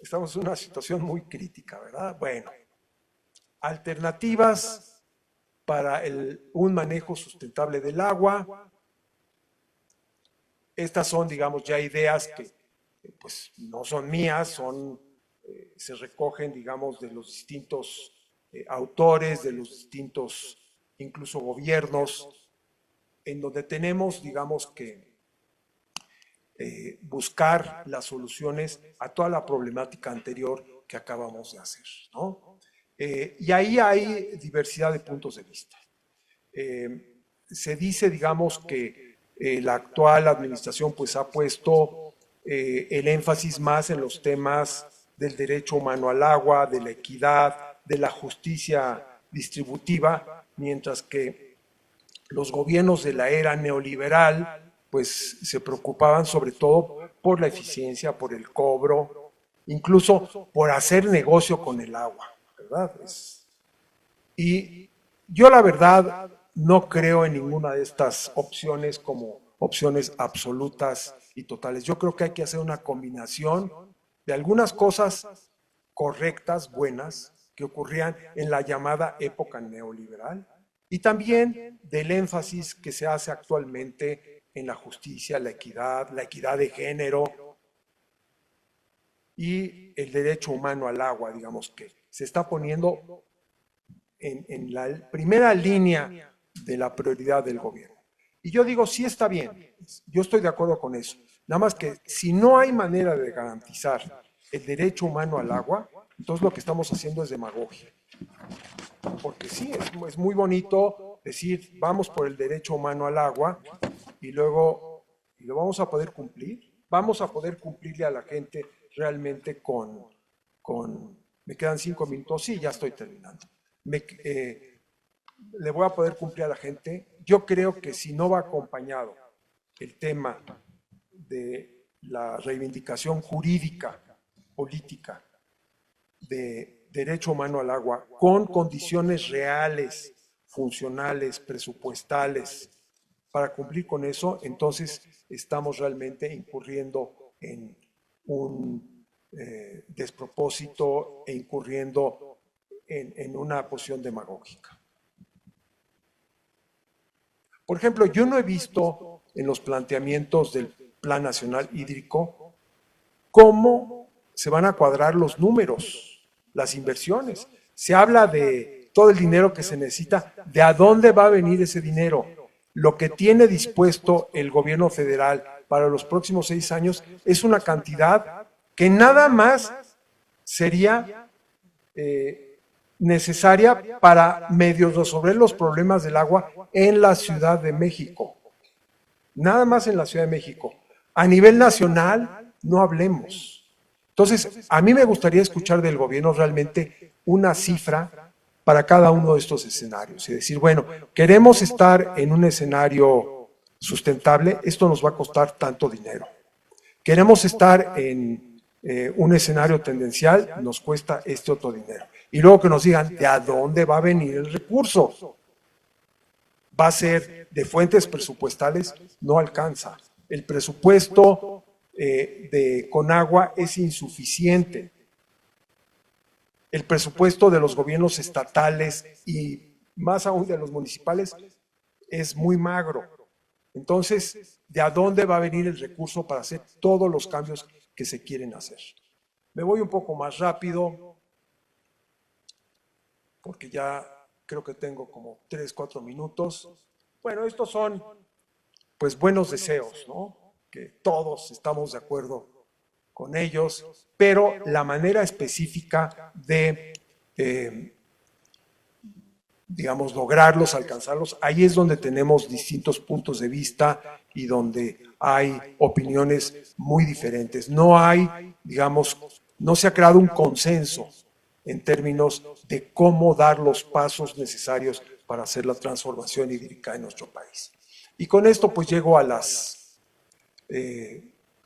Estamos en una situación muy crítica, ¿verdad? Bueno, alternativas para un manejo sustentable del agua. Estas son, digamos, ya ideas que pues no son mías, se recogen, digamos, de los distintos autores, de los distintos, incluso gobiernos, en donde tenemos, digamos, que buscar las soluciones a toda la problemática anterior que acabamos de hacer, ¿no? Y ahí hay diversidad de puntos de vista. Se dice, digamos, que la actual administración pues ha puesto el énfasis más en los temas del derecho humano al agua, de la equidad, de la justicia distributiva, mientras que los gobiernos de la era neoliberal pues se preocupaban sobre todo por la eficiencia, por el cobro, incluso por hacer negocio con el agua, ¿verdad? Y yo la verdad no creo en ninguna de estas opciones como opciones absolutas y totales. Yo creo que hay que hacer una combinación de algunas cosas correctas, buenas, que ocurrían en la llamada época neoliberal, y también del énfasis que se hace actualmente en la justicia, la equidad de género y el derecho humano al agua, digamos, que se está poniendo en la primera línea de la prioridad del gobierno. Y yo digo, sí está bien, yo estoy de acuerdo con eso. Nada más que si no hay manera de garantizar el derecho humano al agua, entonces lo que estamos haciendo es demagogia. Porque sí, es muy bonito decir, vamos por el derecho humano al agua y luego, ¿y lo vamos a poder cumplir? Vamos a poder cumplirle a la gente realmente me quedan 5 minutos, sí, ya estoy terminando. Le voy a poder cumplir a la gente. Yo creo que si no va acompañado el tema de la reivindicación jurídica, política, de derecho humano al agua, con condiciones reales, funcionales, presupuestales, para cumplir con eso, entonces estamos realmente incurriendo en un despropósito e incurriendo en una posición demagógica. Por ejemplo, yo no he visto en los planteamientos del Plan Nacional Hídrico cómo se van a cuadrar los números, las inversiones. Se habla de todo el dinero que se necesita, de a dónde va a venir ese dinero. Lo que tiene dispuesto el gobierno federal para los próximos 6 años es una cantidad que nada más sería necesaria para medio resolver los problemas del agua en la Ciudad de México. Nada más en la Ciudad de México. A nivel nacional, no hablemos. Entonces, a mí me gustaría escuchar del gobierno realmente una cifra para cada uno de estos escenarios. Y decir, bueno, queremos estar en un escenario sustentable, esto nos va a costar tanto dinero. Queremos estar en un escenario tendencial, nos cuesta este otro dinero. Y luego que nos digan, ¿de a dónde va a venir el recurso? ¿Va a ser de fuentes presupuestales? No alcanza. El presupuesto de Conagua es insuficiente. El presupuesto de los gobiernos estatales y más aún de los municipales es muy magro. Entonces, ¿de a dónde va a venir el recurso para hacer todos los cambios que se quieren hacer? Me voy un poco más rápido, porque ya creo que tengo como 3, 4 minutos. Bueno, estos son pues buenos deseos, ¿no? Que todos estamos de acuerdo con ellos, pero la manera específica de, digamos, lograrlos, alcanzarlos, ahí es donde tenemos distintos puntos de vista y donde hay opiniones muy diferentes. No hay, digamos, no se ha creado un consenso en términos de cómo dar los pasos necesarios para hacer la transformación hídrica en nuestro país. Y con esto pues llego a las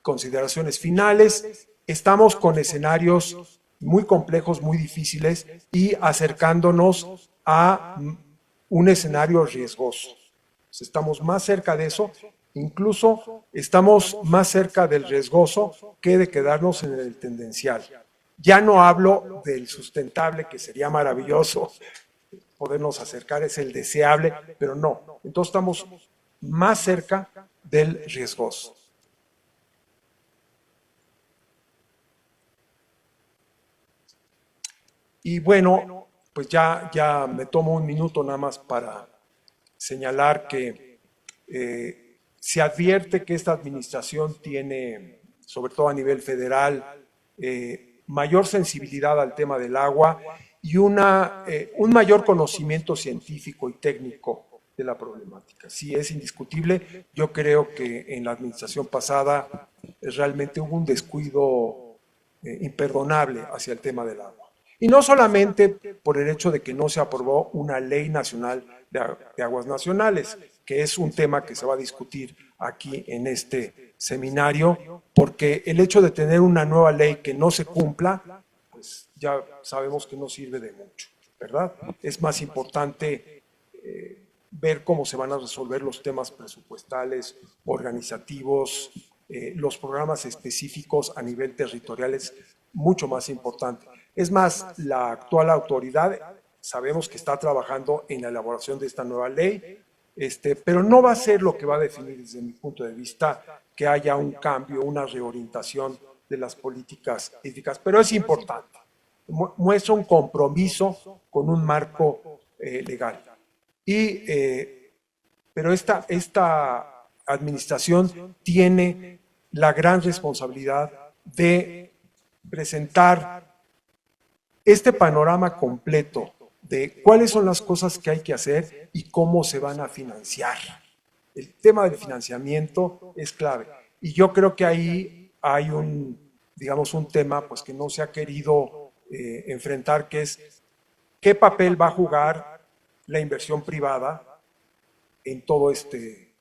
consideraciones finales. Estamos con escenarios muy complejos, muy difíciles y acercándonos a un escenario riesgoso. Estamos más cerca de eso, incluso estamos más cerca del riesgoso que de quedarnos en el tendencial. Ya no hablo del sustentable, que sería maravilloso podernos acercar, es el deseable, pero no. Entonces estamos más cerca del riesgoso. Y bueno, pues ya me tomo un minuto nada más para señalar que se advierte que esta administración tiene, sobre todo a nivel federal, mayor sensibilidad al tema del agua y un mayor conocimiento científico y técnico de la problemática. Sí, es indiscutible. Yo creo que en la administración pasada realmente hubo un descuido imperdonable hacia el tema del agua. Y no solamente por el hecho de que no se aprobó una ley nacional de aguas nacionales, que es un tema que se va a discutir aquí en este seminario, porque el hecho de tener una nueva ley que no se cumpla, pues ya sabemos que no sirve de mucho, ¿verdad? Es más importante ver cómo se van a resolver los temas presupuestales, organizativos, los programas específicos a nivel territorial es mucho más importante. Es más, la actual autoridad sabemos que está trabajando en la elaboración de esta nueva ley, pero no va a ser lo que va a definir desde mi punto de vista que haya un cambio, una reorientación de las políticas hídricas, pero es importante. Muestra un compromiso con un marco legal. Pero esta administración tiene la gran responsabilidad de presentar este panorama completo de cuáles son las cosas que hay que hacer y cómo se van a financiar. El tema del financiamiento es clave. Y yo creo que ahí hay digamos, un tema pues, que no se ha querido enfrentar, que es qué papel va a jugar la inversión privada en todo este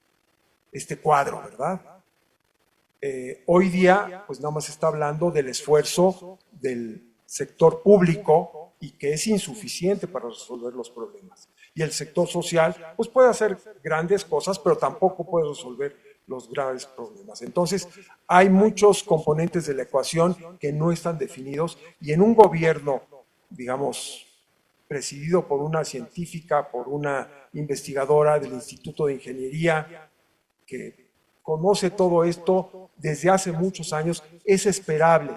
cuadro, ¿verdad? Hoy día, pues nada más se está hablando del esfuerzo del sector público y que es insuficiente para resolver los problemas. Y el sector social, pues puede hacer grandes cosas, pero tampoco puede resolver los graves problemas. Entonces, hay muchos componentes de la ecuación que no están definidos y en un gobierno, digamos, presidido por una científica, por una investigadora del Instituto de Ingeniería, que conoce todo esto desde hace muchos años, es esperable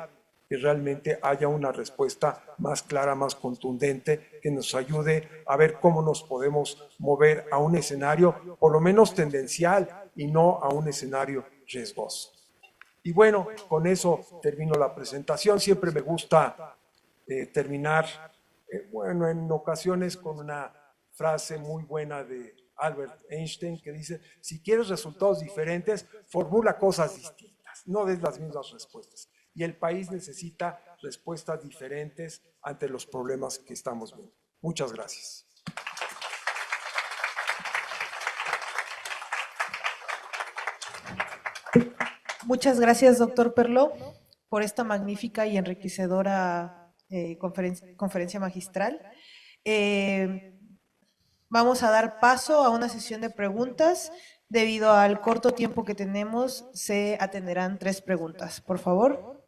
que realmente haya una respuesta más clara, más contundente, que nos ayude a ver cómo nos podemos mover a un escenario por lo menos tendencial y no a un escenario riesgoso. Y bueno, con eso termino la presentación. Siempre me gusta terminar, bueno, en ocasiones con una frase muy buena de Albert Einstein que dice, si quieres resultados diferentes, formula cosas distintas, no des las mismas respuestas. Y el país necesita respuestas diferentes ante los problemas que estamos viendo. Muchas gracias. Muchas gracias, doctor Perló, por esta magnífica y enriquecedora conferencia magistral. Eh, Vamos a dar paso a una sesión de preguntas. Debido al corto tiempo que tenemos, se atenderán 3 preguntas. Por favor.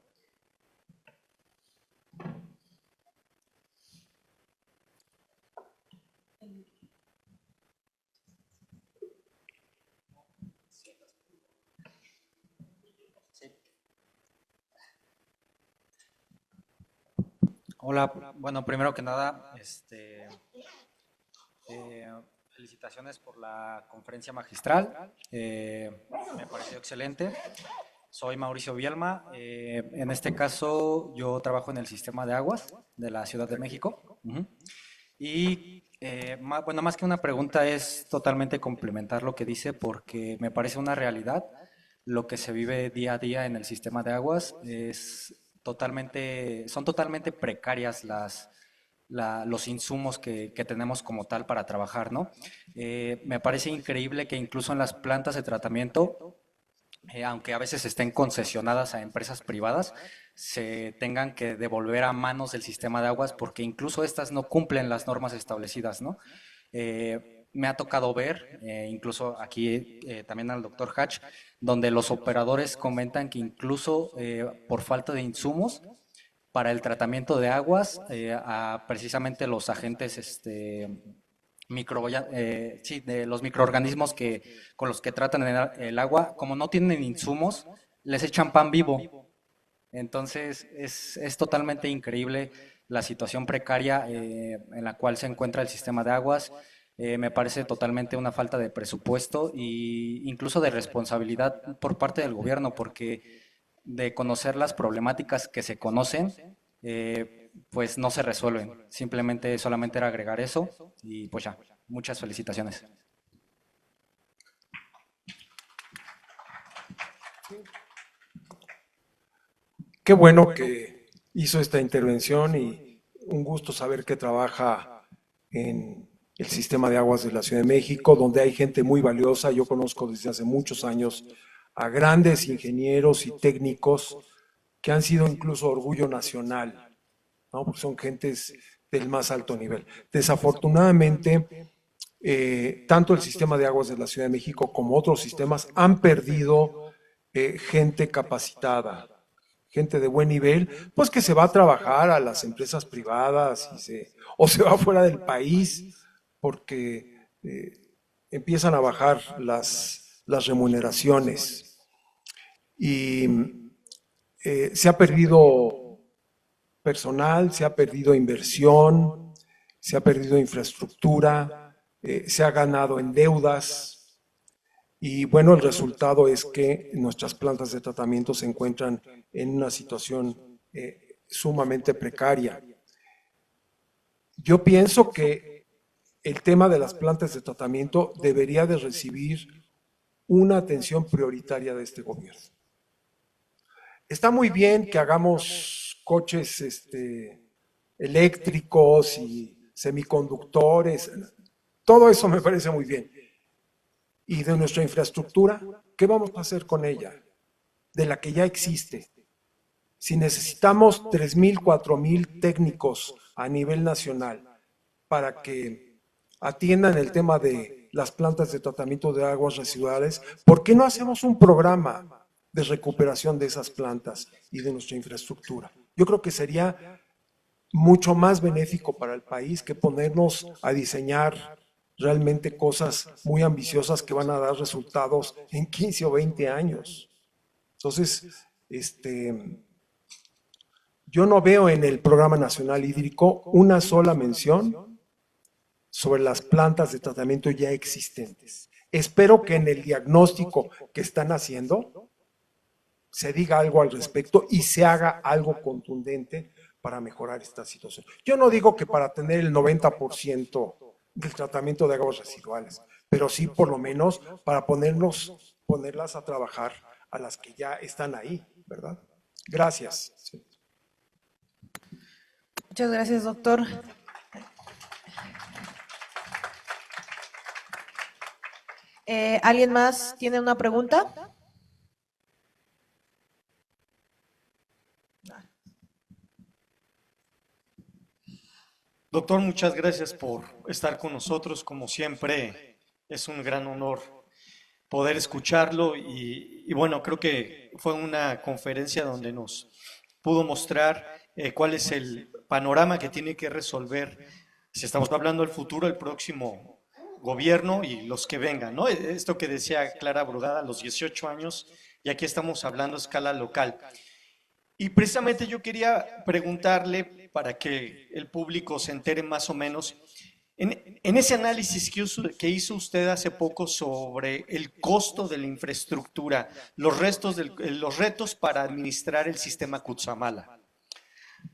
Hola, bueno, primero que nada, felicitaciones por la conferencia magistral, me pareció excelente. Soy Mauricio Bielma, en este caso yo trabajo en el sistema de aguas de la Ciudad de México. Y bueno, más que una pregunta es totalmente complementar lo que dice porque me parece una realidad. Lo que se vive día a día en el sistema de aguas son totalmente precarias los insumos que tenemos como tal para trabajar, ¿no? Me parece increíble que incluso en las plantas de tratamiento, aunque a veces estén concesionadas a empresas privadas, se tengan que devolver a manos del sistema de aguas porque incluso estas no cumplen las normas establecidas, ¿no? Me ha tocado ver, incluso aquí también al doctor Hatch, donde los operadores comentan que incluso por falta de insumos para el tratamiento de aguas, a precisamente los agentes sí, de los microorganismos con los que tratan el agua, como no tienen insumos, les echan pan vivo. Entonces es totalmente increíble la situación precaria en la cual se encuentra el sistema de aguas. Me parece totalmente una falta de presupuesto e incluso de responsabilidad por parte del gobierno, porque de conocer las problemáticas que se conocen, pues no se resuelven. Simplemente solamente era agregar eso y pues ya, muchas felicitaciones. Qué bueno que hizo esta intervención y un gusto saber que trabaja en el sistema de aguas de la Ciudad de México, donde hay gente muy valiosa. Yo conozco desde hace muchos años a grandes ingenieros y técnicos que han sido incluso orgullo nacional, ¿no? Porque son gentes del más alto nivel. Desafortunadamente, tanto el sistema de aguas de la Ciudad de México como otros sistemas han perdido gente capacitada, gente de buen nivel, pues que se va a trabajar a las empresas privadas o se va fuera del país porque empiezan a bajar las remuneraciones y se ha perdido personal, se ha perdido inversión, se ha perdido infraestructura, se ha ganado en deudas. Y bueno, el resultado es que nuestras plantas de tratamiento se encuentran en una situación sumamente precaria. Yo pienso que el tema de las plantas de tratamiento debería de recibir una atención prioritaria de este gobierno. Está muy bien que hagamos coches eléctricos y semiconductores, todo eso me parece muy bien. Y de nuestra infraestructura, ¿qué vamos a hacer con ella? De la que ya existe. Si necesitamos 3,000, 4,000 técnicos a nivel nacional para que atiendan el tema de las plantas de tratamiento de aguas residuales, ¿por qué no hacemos un programa de recuperación de esas plantas y de nuestra infraestructura? Yo creo que sería mucho más benéfico para el país que ponernos a diseñar realmente cosas muy ambiciosas que van a dar resultados en 15 o 20 años. Entonces, yo no veo en el Programa Nacional Hídrico una sola mención sobre las plantas de tratamiento ya existentes. Espero que en el diagnóstico que están haciendo se diga algo al respecto y se haga algo contundente para mejorar esta situación. Yo no digo que para tener el 90% del tratamiento de aguas residuales, pero sí por lo menos para ponerlas a trabajar a las que ya están ahí, ¿verdad? Gracias. Sí. Muchas gracias, doctor. ¿Alguien más tiene una pregunta? Doctor, muchas gracias por estar con nosotros. Como siempre, es un gran honor poder escucharlo y bueno, creo que fue una conferencia donde nos pudo mostrar cuál es el panorama que tiene que resolver, si estamos hablando del futuro, el próximo gobierno y los que vengan, ¿no? Esto que decía Clara Brugada, los 18 años, y aquí estamos hablando a escala local. Y precisamente yo quería preguntarle, para que el público se entere más o menos, en ese análisis que hizo usted hace poco sobre el costo de la infraestructura, los retos para administrar el sistema Cutzamala.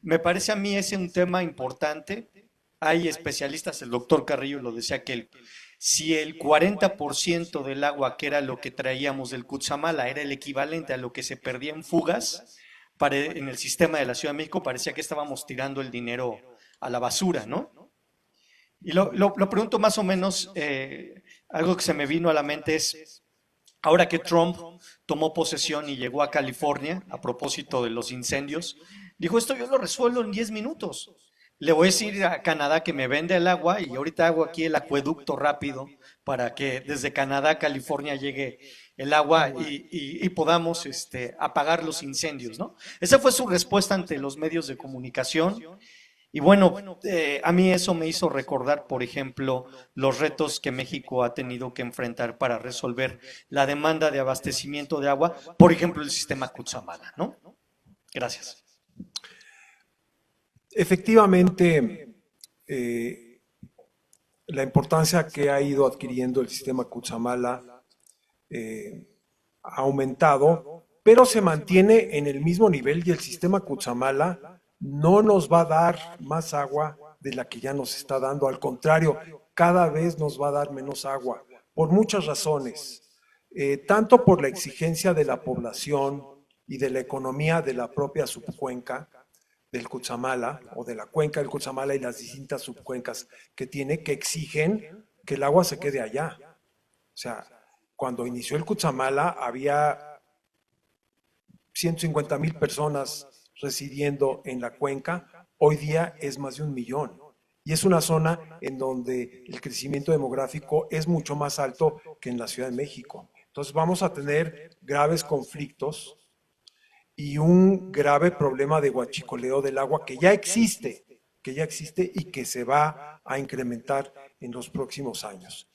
Me parece a mí ese un tema importante. Hay especialistas, el doctor Carrillo lo decía, que si el 40% del agua, que era lo que traíamos del Cutzamala, era el equivalente a lo que se perdía en fugas en el sistema de la Ciudad de México, parecía que estábamos tirando el dinero a la basura, ¿no? Y lo pregunto más o menos, algo que se me vino a la mente es, ahora que Trump tomó posesión y llegó a California, a propósito de los incendios, dijo, esto yo lo resuelvo en 10 minutos. Le voy a decir a Canadá que me vende el agua y ahorita hago aquí el acueducto rápido para que desde Canadá a California llegue el agua y podamos apagar los incendios, ¿no? Esa fue su respuesta ante los medios de comunicación. Y bueno, a mí eso me hizo recordar, por ejemplo, los retos que México ha tenido que enfrentar para resolver la demanda de abastecimiento de agua, por ejemplo, el sistema Cutzamala, ¿no? Gracias. Efectivamente, la importancia que ha ido adquiriendo el sistema Cutzamala ha aumentado, pero se mantiene en el mismo nivel y el sistema Cutzamala no nos va a dar más agua de la que ya nos está dando. Al contrario, cada vez nos va a dar menos agua, por muchas razones. Tanto por la exigencia de la población y de la economía de la propia subcuenca del Cutzamala, o de la cuenca del Cutzamala y las distintas subcuencas que tiene, que exigen que el agua se quede allá. O sea, cuando inició el Cutzamala había 150,000 personas residiendo en la cuenca, hoy día es más de 1,000,000. Y es una zona en donde el crecimiento demográfico es mucho más alto que en la Ciudad de México. Entonces vamos a tener graves conflictos y un grave problema de huachicoleo del agua que ya existe y que se va a incrementar en los próximos años.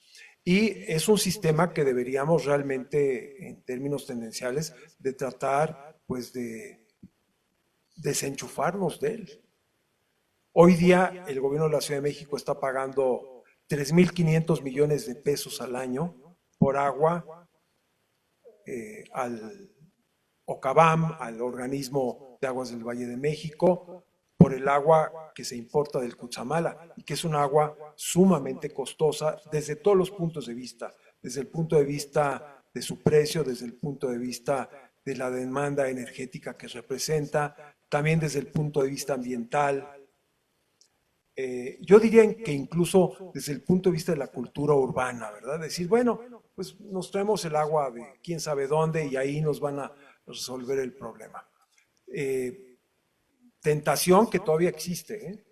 Y es un sistema que deberíamos realmente, en términos tendenciales, de tratar pues de desenchufarnos de él. Hoy día el gobierno de la Ciudad de México está pagando 3,500 millones de pesos al año por agua al OCABAM, al Organismo de Aguas del Valle de México, por el agua que se importa del Cutzamala, y que es un agua sumamente costosa desde todos los puntos de vista, desde el punto de vista de su precio, desde el punto de vista de la demanda energética que representa, también desde el punto de vista ambiental. Yo diría que incluso desde el punto de vista de la cultura urbana, ¿verdad? Decir, bueno, pues nos traemos el agua de quién sabe dónde y ahí nos van a resolver el problema. Tentación que todavía existe,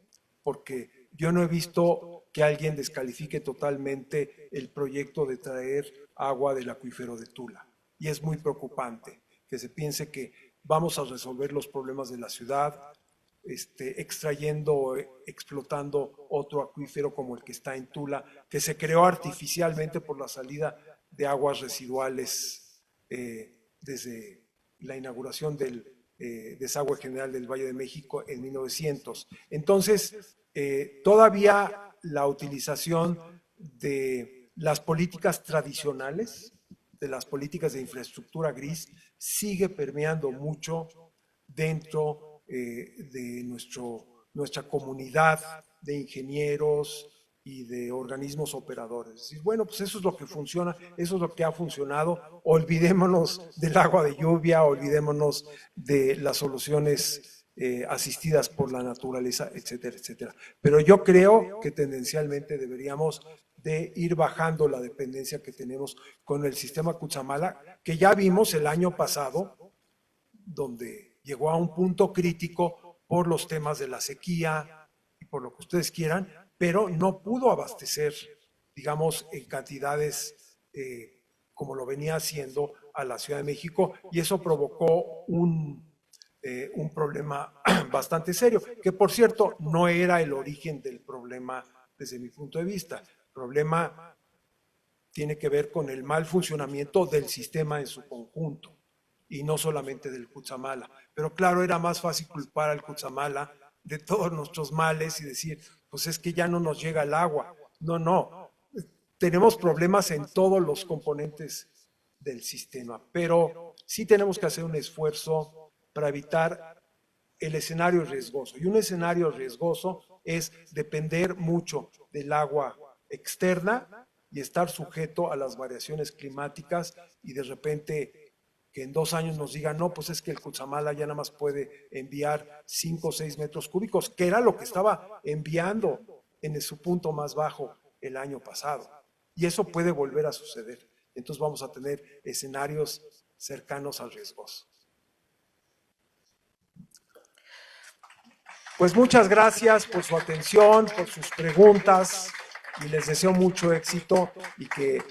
porque yo no he visto que alguien descalifique totalmente el proyecto de traer agua del acuífero de Tula. Y es muy preocupante que se piense que vamos a resolver los problemas de la ciudad extrayendo, explotando otro acuífero como el que está en Tula, que se creó artificialmente por la salida de aguas residuales desde la inauguración del desagüe general del Valle de México en 1900. Entonces, todavía la utilización de las políticas tradicionales, de las políticas de infraestructura gris, sigue permeando mucho dentro de nuestra comunidad de ingenieros y de organismos operadores. Y bueno, pues eso es lo que funciona, eso es lo que ha funcionado. Olvidémonos del agua de lluvia, olvidémonos de las soluciones asistidas por la naturaleza, etcétera, etcétera. Pero yo creo que tendencialmente deberíamos de ir bajando la dependencia que tenemos con el sistema Cutzamala, que ya vimos el año pasado, donde llegó a un punto crítico por los temas de la sequía, por lo que ustedes quieran, pero no pudo abastecer, digamos, en cantidades como lo venía haciendo a la Ciudad de México, y eso provocó un problema bastante serio, que por cierto no era el origen del problema desde mi punto de vista. El problema tiene que ver con el mal funcionamiento del sistema en su conjunto y no solamente del Cutzamala. Pero claro, era más fácil culpar al Cutzamala de todos nuestros males y decir, pues es que ya no nos llega el agua. No, no, tenemos problemas en todos los componentes del sistema, pero sí tenemos que hacer un esfuerzo para evitar el escenario riesgoso. Y un escenario riesgoso es depender mucho del agua externa y estar sujeto a las variaciones climáticas, y de repente que en 2 años nos digan, no, pues es que el Cutzamala ya nada más puede enviar 5 o 6 metros cúbicos, que era lo que estaba enviando en su punto más bajo el año pasado. Y eso puede volver a suceder. Entonces vamos a tener escenarios cercanos al riesgoso. Pues muchas gracias por su atención, por sus preguntas, y les deseo mucho éxito y que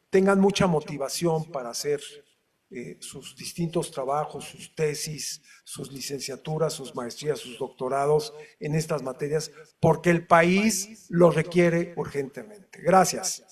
tengan mucha motivación para hacer sus distintos trabajos, sus tesis, sus licenciaturas, sus maestrías, sus doctorados en estas materias, porque el país lo requiere urgentemente. Gracias.